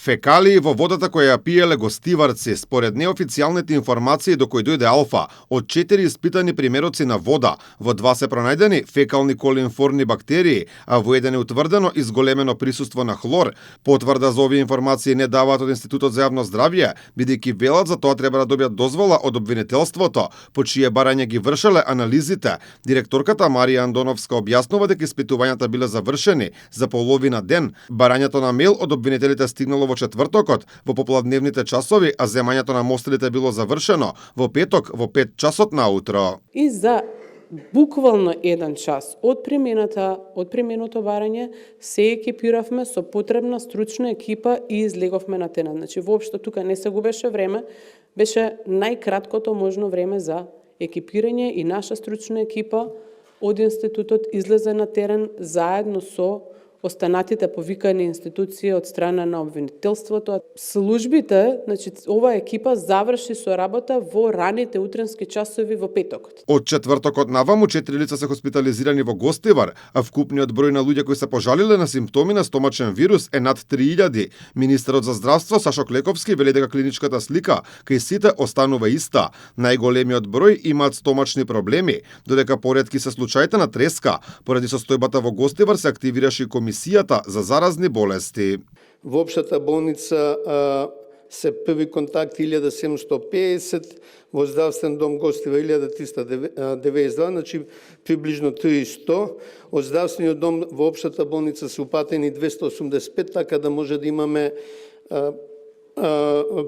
Фекалии во водата која ја пиеле гостиварци, според неофицијалните информации до кои дојде Алфа, од 4 испитани примероци на вода, во 2 се пронајдени фекални колинформни бактерии, а во еден е утврдено изголемено присуство на хлор. Потврда за овие информации не даваат од Институтот за јавно здравје, бидејќи велат за тоа треба да добијат дозвола од обвинителството, по чие барање ги вршеле анализите. Директорката Марија Андоновска објаснува дека испитувањата биле завршени за половина ден. Барањето на мејл од обвинителите стигнало во четвртокот во попладневните часови, а земањето на мостелите било завршено во петок во 5 часот наутро. И за буквално 1 час од применото барање се екипиравме со потребна стручна екипа и излеговме на терен. Значи воопшто тука не се губеше време, беше најкраткото можно време за екипирање и наша стручна екипа од институтот излезе на терен заедно со останатите повикани институции од страна на обвинителството. Службите, значи ова екипа заврши со работа во раните утренски часови во петокот. Од четвртокот наваму 4 лица се хоспитализирани во Гостивар, а вкупниот број на луѓе кои се пожалиле на симптоми на стомачен вирус е над 3000. Министерот за здравство Сашо Клековски вели дека клиничката слика кај сите останува иста. Најголемиот број имаат стомачни проблеми, додека поретки се случаите на треска. Поради состојбата во Гостивар се активираше и Комисијата за заразни болести. Во општата болница се први контакт 1750, во здравствен дом Гостивар 1392, значи приближно 300. Од здравствениот дом во општата болница се упатени 285, така да може да имаме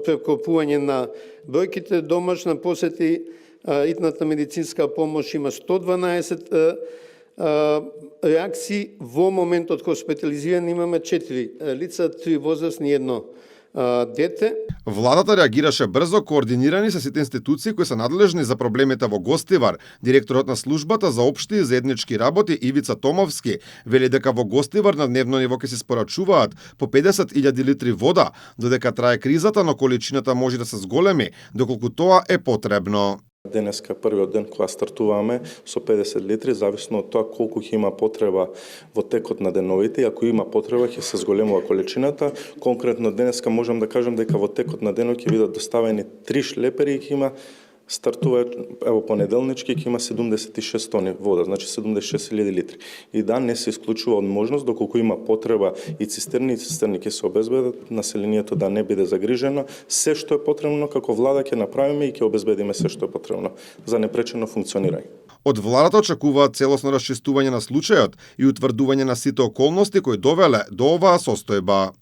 прекопување на бројките. Домашна посети, итната медицинска помош има 112 реакции. Во моментот хоспитализирани имаме 4 лица, 3 возрастни и 1 дете. Владата реагираше брзо, координирани со сите институции кои се надлежни за проблемите во Гостивар. Директорот на службата за општи и заеднички работи Ивица Томовски вели дека во Гостивар на дневно ниво ќе се спорачуваат по 50.000 литри вода, додека трае кризата, но количината може да се зголеми доколку тоа е потребно. Денеска првиот ден кога стартуваме со 50 литри, зависно од тоа колку ќе има потреба во текот на деновите, и ако има потреба ќе се зголемува количината. Конкретно денеска можам да кажам дека во текот на денот ќе бидат доставени 3 шлепери и ќе има стартува понеделнички ќе има 76 тони вода, значи 76.000 литри. И да, не се исклучува од можност доколку има потреба и цистерни ќе се обезбедат, населението да не биде загрижено. Се што е потребно како влада ќе направиме и ќе обезбедиме се што е потребно за непречено функционирање. Од владата очекуваат целосно расчистување на случајот и утврдување на сите околности кои довеле до оваа состојба.